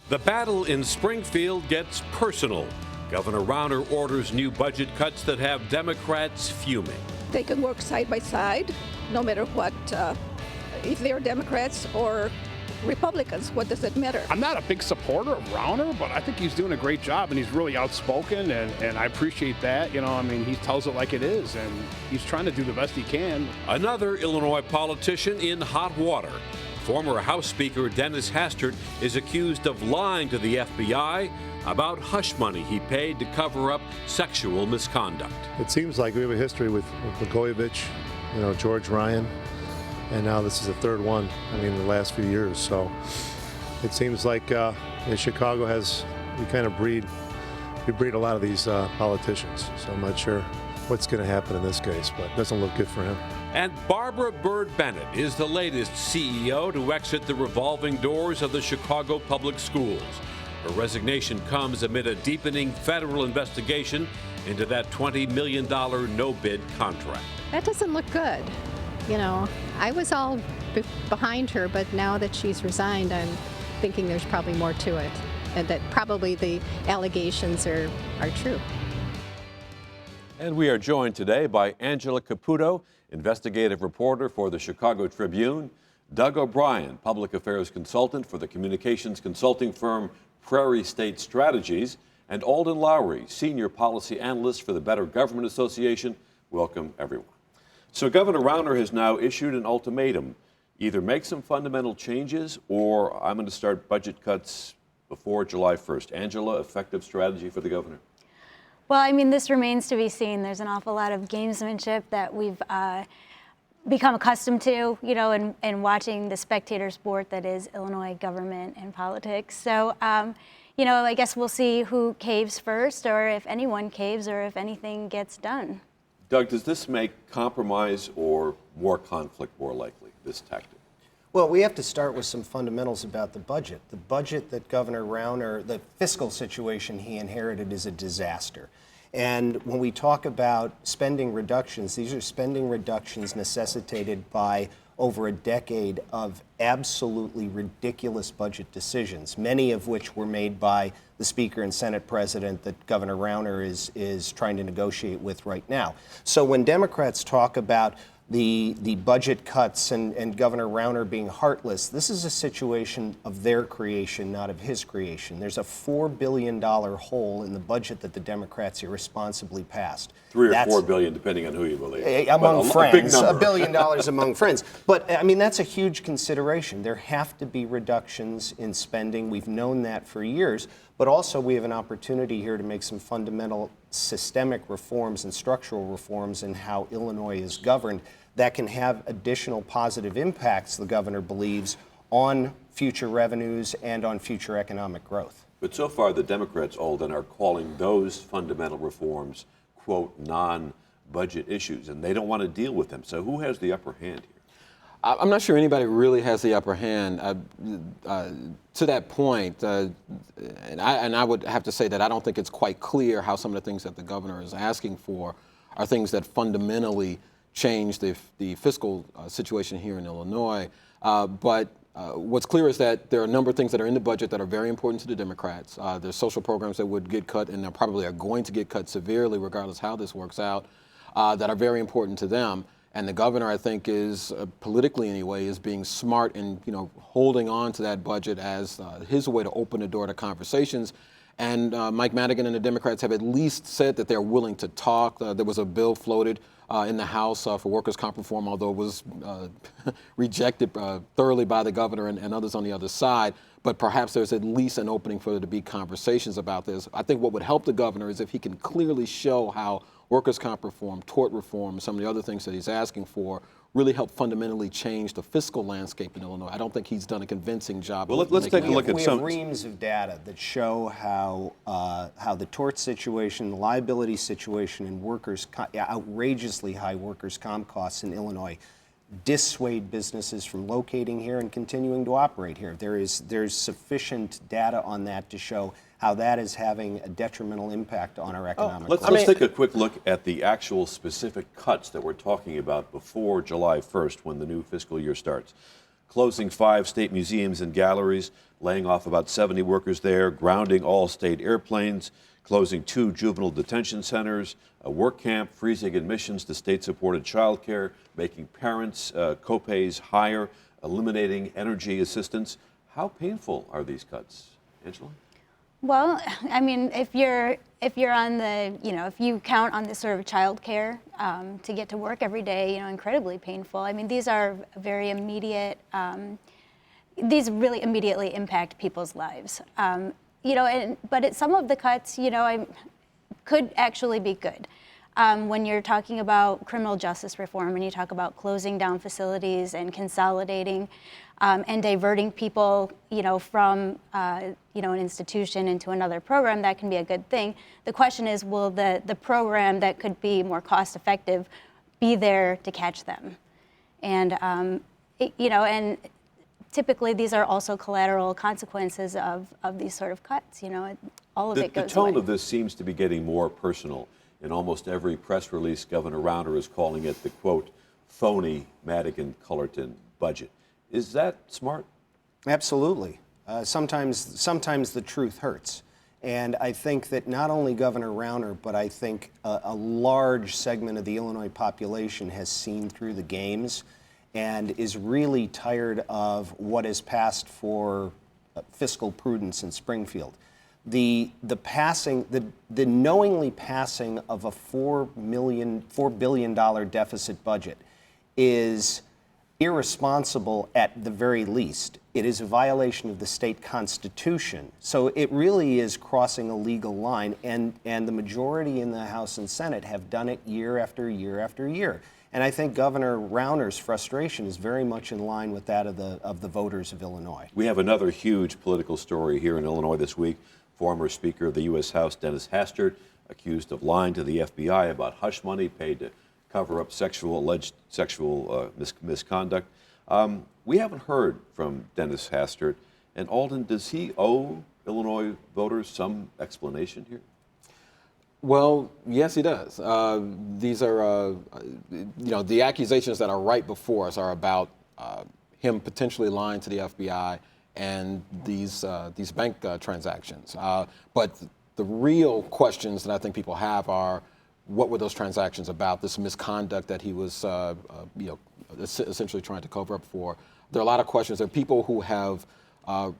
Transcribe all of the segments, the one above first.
The battle in Springfield gets personal. Governor Rauner orders new budget cuts that have Democrats fuming. They can work side by side, no matter what, if they're Democrats or Republicans, what does it matter? I'm not a big supporter of Rauner, but I think he's doing a great job, and he's really outspoken, and I appreciate that. You know, I mean, he tells it like it is, and he's trying to do the best he can. Another Illinois politician in hot water. Former House Speaker Dennis Hastert is accused of lying to the FBI about hush money he paid to cover up sexual misconduct. It seems like we have a history with Blagojevich, George Ryan, and now this is the third one, in the last few years. So it seems like in Chicago we kind of breed a lot of these politicians. So I'm not sure what's going to happen in this case, but it doesn't look good for him. And Barbara Byrd-Bennett is the latest CEO to exit the revolving doors of the Chicago Public Schools. Her resignation comes amid a deepening federal investigation into that $20 million no-bid contract. That doesn't look good. I was all behind her, but now that she's resigned, I'm thinking there's probably more to it, and that probably the allegations are true. And we are joined today by Angela Caputo, investigative reporter for the Chicago Tribune, Doug O'Brien, public affairs consultant for the communications consulting firm Prairie State Strategies, and Alden Lowry, senior policy analyst for the Better Government Association. Welcome, everyone. So Governor Rauner has now issued an ultimatum. Either make some fundamental changes or I'm going to start budget cuts before July 1st. Angela, effective strategy for the governor? Well, this remains to be seen. There's an awful lot of gamesmanship that we've become accustomed to, in watching the spectator sport that is Illinois government and politics. So, I guess we'll see who caves first, or if anyone caves, or if anything gets done. Doug, does this make compromise or more conflict more likely, this tactic? Well, we have to start with some fundamentals about the budget. The budget that Governor Rauner, the fiscal situation he inherited, is a disaster. And when we talk about spending reductions, these are spending reductions necessitated by over a decade of absolutely ridiculous budget decisions, many of which were made by the Speaker and Senate President that Governor Rauner is trying to negotiate with right now. So when Democrats talk about the budget cuts and Governor Rauner being heartless, this is a situation of their creation, not of his creation. There's a $4 billion hole in the budget that the Democrats irresponsibly passed. $3 or $4 billion, depending on who you believe. Among friends, $1 billion among friends. But that's a huge consideration. There have to be reductions in spending. We've known that for years. But also we have an opportunity here to make some fundamental systemic reforms and structural reforms in how Illinois is governed that can have additional positive impacts, the governor believes, on future revenues and on future economic growth. But so far, the Democrats, Alden, are calling those fundamental reforms, quote, non-budget issues, and they don't want to deal with them. So who has the upper hand here? I'm not sure anybody really has the upper hand. To that point, and I would have to say that I don't think it's quite clear how some of the things that the governor is asking for are things that fundamentally change the fiscal situation here in Illinois. But what's clear is that there are a number of things that are in the budget that are very important to the Democrats. There's social programs that would get cut, and they probably are going to get cut severely regardless how this works out, that are very important to them. And the governor, I think, is politically anyway, is being smart in holding on to that budget as his way to open the door to conversations. And Mike Madigan and the Democrats have at least said that they're willing to talk. There was a bill floated in the House for workers' comp reform, although it was rejected thoroughly by the governor and others on the other side. But perhaps there's at least an opening for there to be conversations about this. I think what would help the governor is if he can clearly show how workers' comp reform, tort reform, some of the other things that he's asking for really help fundamentally change the fiscal landscape in Illinois. I don't think he's done a convincing job. Well, let's take a look at some. We have reams of data that show how the tort situation, the liability situation, and outrageously high workers' comp costs in Illinois dissuade businesses from locating here and continuing to operate here. There's sufficient data on that to show how that is having a detrimental impact on our economic growth. Let's take a quick look at the actual specific cuts that we're talking about before July 1st when the new fiscal year starts. closing 5 state museums and galleries, laying off about 70 workers there, grounding all state airplanes, closing 2 juvenile detention centers, a work camp, freezing admissions to state-supported child care, making parents' co-pays higher, eliminating energy assistance. How painful are these cuts, Angela? Well, I mean, if you're on the, if you count on this sort of child care to get to work every day, incredibly painful. I mean, these are very immediate. These really immediately impact people's lives. But some of the cuts, could actually be good. When you're talking about criminal justice reform and you talk about closing down facilities and consolidating and diverting people, from an institution into another program, that can be a good thing. The question is, will the program that could be more cost effective be there to catch them? And and typically these are also collateral consequences of these sort of cuts. All of it goes The tone away. of this seems to be getting more personal. In almost every press release, Governor Rauner is calling it the, quote, phony Madigan-Cullerton budget. Is that smart? Absolutely. Sometimes the truth hurts. And I think that not only Governor Rauner, but I think a large segment of the Illinois population has seen through the games and is really tired of what has passed for fiscal prudence in Springfield. The knowingly passing of a $4 billion deficit budget is irresponsible at the very least. It is a violation of the state constitution. So it really is crossing a legal line, and the majority in the House and Senate have done it year after year after year. And I think Governor Rauner's frustration is very much in line with that of the voters of Illinois. We have another huge political story here in Illinois this week. Former Speaker of the U.S. House, Dennis Hastert, accused of lying to the FBI about hush money paid to cover up alleged sexual misconduct. We haven't heard from Dennis Hastert. And Alden, does he owe Illinois voters some explanation here? Well, yes, he does. These are, the accusations that are right before us are about him potentially lying to the FBI and these bank transactions. But the real questions that I think people have are, what were those transactions about? This misconduct that he was, essentially trying to cover up for. There are a lot of questions. There are people who have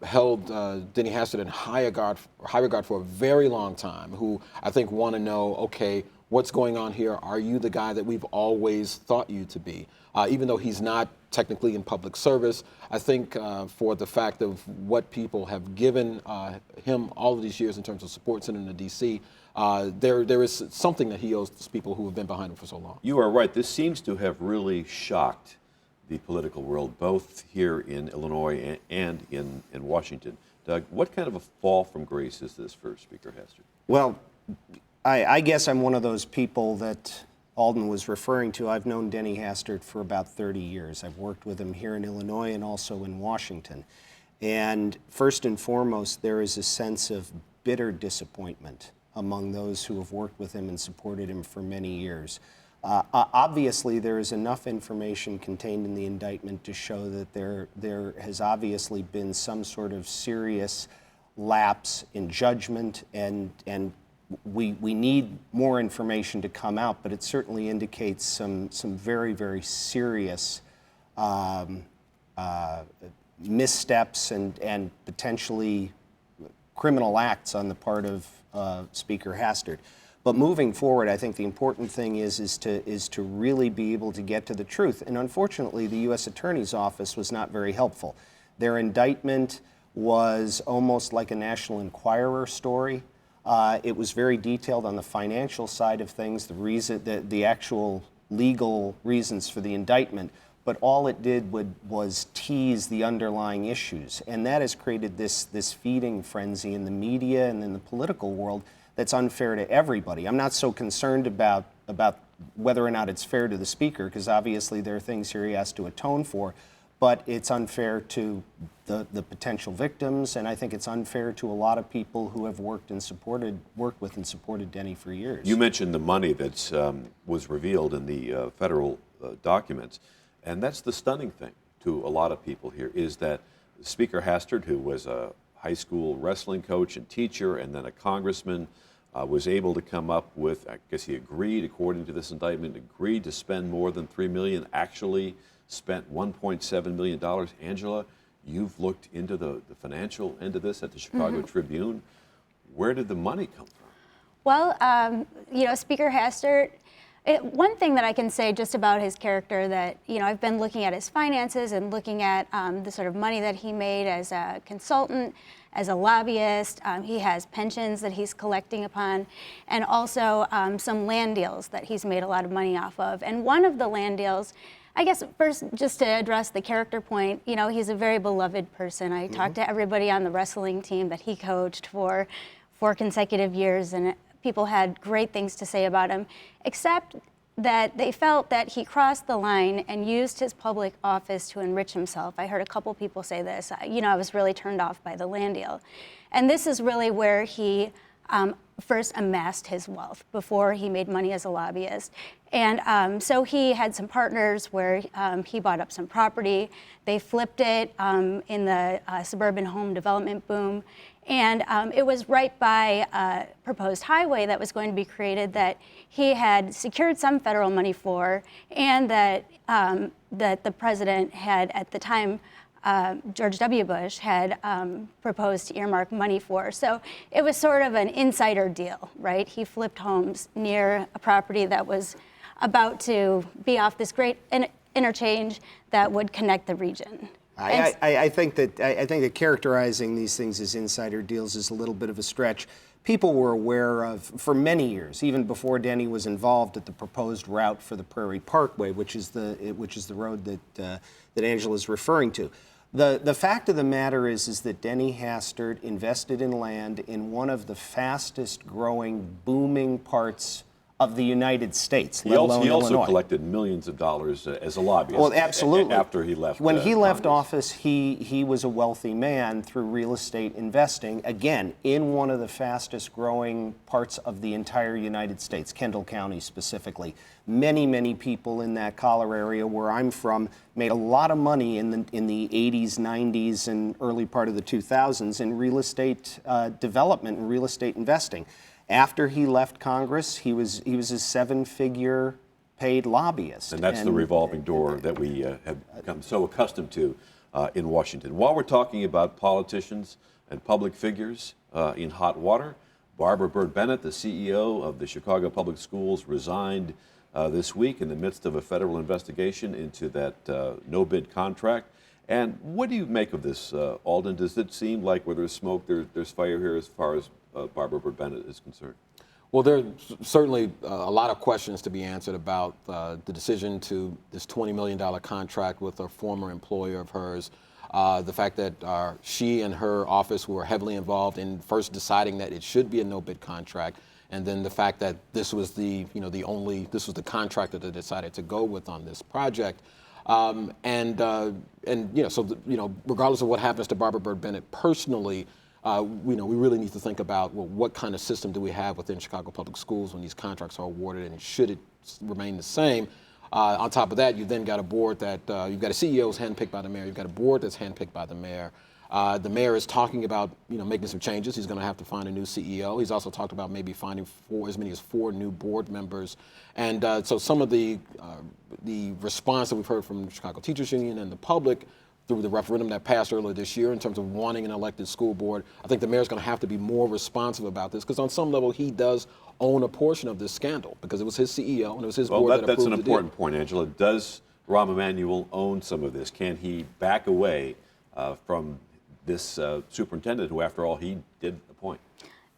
held Denny Hastert in high regard for a very long time, who I think want to know, okay, what's going on here? Are you the guy that we've always thought you to be? Even though he's not technically in public service, I think for the fact of what people have given him all of these years in terms of support sitting in D.C., there is something that he owes to people who have been behind him for so long. You are right. This seems to have really shocked the political world, both here in Illinois and in Washington. Doug, what kind of a fall from grace is this for Speaker Hastert? Well, I guess I'm one of those people that Alden was referring to. I've known Denny Hastert for about 30 years. I've worked with him here in Illinois and also in Washington. And first and foremost, there is a sense of bitter disappointment among those who have worked with him and supported him for many years. Obviously, there is enough information contained in the indictment to show that there has obviously been some sort of serious lapse in judgment, and we need more information to come out, but it certainly indicates some very, very serious missteps and potentially criminal acts on the part of Speaker Hastert. But moving forward, I think the important thing is to really be able to get to the truth. And unfortunately, the U.S. Attorney's Office was not very helpful. Their indictment was almost like a National Enquirer story. It was very detailed on the financial side of things, the actual legal reasons for the indictment. But all it did was tease the underlying issues. And that has created this feeding frenzy in the media and in the political world that's unfair to everybody. I'm not so concerned about whether or not it's fair to the Speaker, because obviously there are things here he has to atone for, but it's unfair to the potential victims, and I think it's unfair to a lot of people who have worked with and supported Denny for years. You mentioned the money that was revealed in the federal documents, and that's the stunning thing. to a lot of people here is that Speaker Hastert, who was a high school wrestling coach and teacher and then a congressman, was able to come up with, I guess he agreed, according to this indictment, agreed to spend more than $3 million, actually spent $1.7 million. Angela, you've looked into the financial end of this at the Chicago Tribune. Where did the money come from? Well, Speaker Hastert, one thing that I can say just about his character that, I've been looking at his finances and looking at the sort of money that he made as a consultant, as a lobbyist. He has pensions that he's collecting upon, and also some land deals that he's made a lot of money off of. And one of the land deals, I guess first, just to address the character point, he's a very beloved person. I talked to everybody on the wrestling team that he coached for 4 consecutive years, and people had great things to say about him, except that they felt that he crossed the line and used his public office to enrich himself. I heard a couple people say this. I was really turned off by the land deal. And this is really where he first amassed his wealth before he made money as a lobbyist. And so he had some partners where he bought up some property. They flipped it in the suburban home development boom. And it was right by a proposed highway that was going to be created that he had secured some federal money for, and that the president had, at the time, George W. Bush had proposed to earmark money for. So it was sort of an insider deal, right? He flipped homes near a property that was about to be off this great interchange that would connect the region. I think that characterizing these things as insider deals is a little bit of a stretch. People were aware of, for many years, even before Denny was involved, at the proposed route for the Prairie Parkway, which is the road that Angela is referring to. The fact of the matter is that Denny Hastert invested in land in one of the fastest growing, booming parts of the United States, let alone He also Illinois. collected millions of dollars as a lobbyist. Well, absolutely. After he left. When he left Congress. office, he was a wealthy man through real estate investing, again, in one of the fastest growing parts of the entire United States, Kendall County specifically. Many, many people in that collar area where I'm from made a lot of money in the 80s, 90s, and early part of the 2000s in real estate development and real estate investing. After he left Congress, he was a 7-figure paid lobbyist. And that's the revolving door that we have become so accustomed to in Washington. While we're talking about politicians and public figures in hot water, Barbara Byrd-Bennett, the CEO of the Chicago Public Schools, resigned this week in the midst of a federal investigation into that no-bid contract. And what do you make of this, Alden? Does it seem like where there's smoke, there's fire here as far as Barbara Byrd-Bennett is concerned? Well, there's certainly a lot of questions to be answered about the decision to this $20 million contract with a former employer of hers. The fact that she and her office were heavily involved in first deciding that it should be a no-bid contract, and then the fact that this was this was the contract that they decided to go with on this project. Regardless of what happens to Barbara Byrd-Bennett personally, we really need to think about, well, what kind of system do we have within Chicago Public Schools when these contracts are awarded, and should it remain the same? On top of that, you've then got a board that, you've got a CEO who's handpicked by the mayor, you've got a board that's handpicked by the mayor. The mayor is talking about, making some changes. He's going to have to find a new CEO. He's also talked about maybe finding as many as 4 new board members. And so some of the response that we've heard from the Chicago Teachers Union and the public through the referendum that passed earlier this year in terms of wanting an elected school board, I think the mayor's going to have to be more responsive about this, because on some level he does own a portion of this scandal, because it was his CEO and it was his board that approved that's an the important deal. point, Angela. Does Rahm Emanuel own some of this? Can he back away from this superintendent who, after all, he did appoint?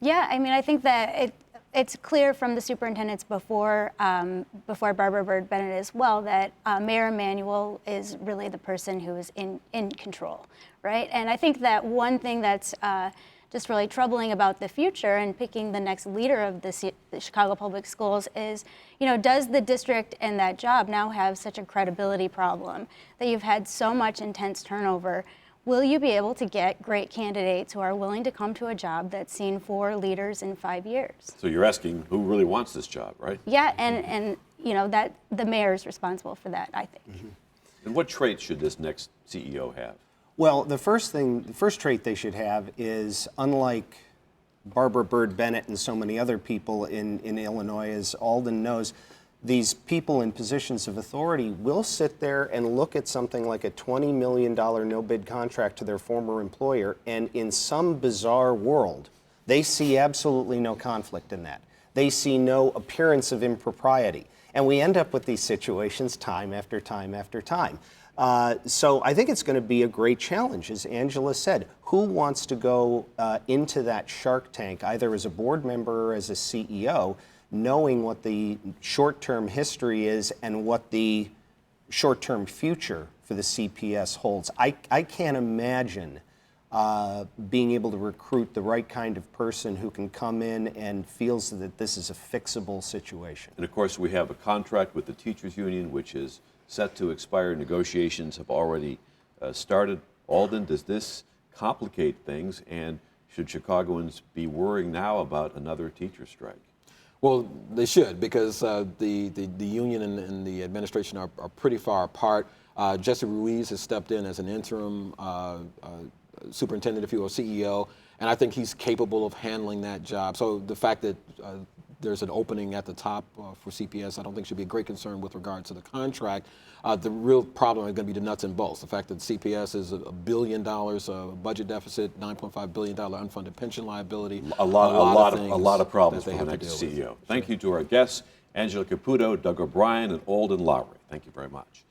Yeah, I mean, I think that it's clear from the superintendents before Barbara Byrd-Bennett as well that Mayor Emanuel is really the person who is in control, right? And I think that one thing that's just really troubling about the future and picking the next leader of the Chicago Public Schools is, does the district and that job now have such a credibility problem that you've had so much intense turnover? Will you be able to get great candidates who are willing to come to a job that's seen 4 leaders in 5 years? So you're asking who really wants this job, right? Yeah, and that the mayor is responsible for that, I think. Mm-hmm. And what traits should this next CEO have? Well, the first trait they should have is, unlike Barbara Byrd-Bennett and so many other people in Illinois, as Alden knows, these people in positions of authority will sit there and look at something like a $20 million no-bid contract to their former employer, and in some bizarre world, they see absolutely no conflict in that. They see no appearance of impropriety. And we end up with these situations time after time after time. So I think it's going to be a great challenge, as Angela said. Who wants to go into that shark tank, either as a board member or as a CEO, knowing what the short-term history is and what the short-term future for the CPS holds? I can't imagine being able to recruit the right kind of person who can come in and feels that this is a fixable situation. And of course, we have a contract with the teachers union, which is set to expire. Negotiations have already started. Alden, does this complicate things, and should Chicagoans be worrying now about another teacher strike? Well, they should, because the union and the administration are pretty far apart. Jesse Ruiz has stepped in as an interim superintendent, if you will, CEO, and I think he's capable of handling that job. So the fact that there's an opening at the top for CPS, I don't think should be a great concern with regard to the contract. The real problem is going to be the nuts and bolts. The fact that CPS is $1 billion budget deficit, $9.5 billion unfunded pension liability. A lot of problems that for they the have to next deal with. CEO. Thank you to our guests, Angela Caputo, Doug O'Brien, and Alden Lowry. Thank you very much.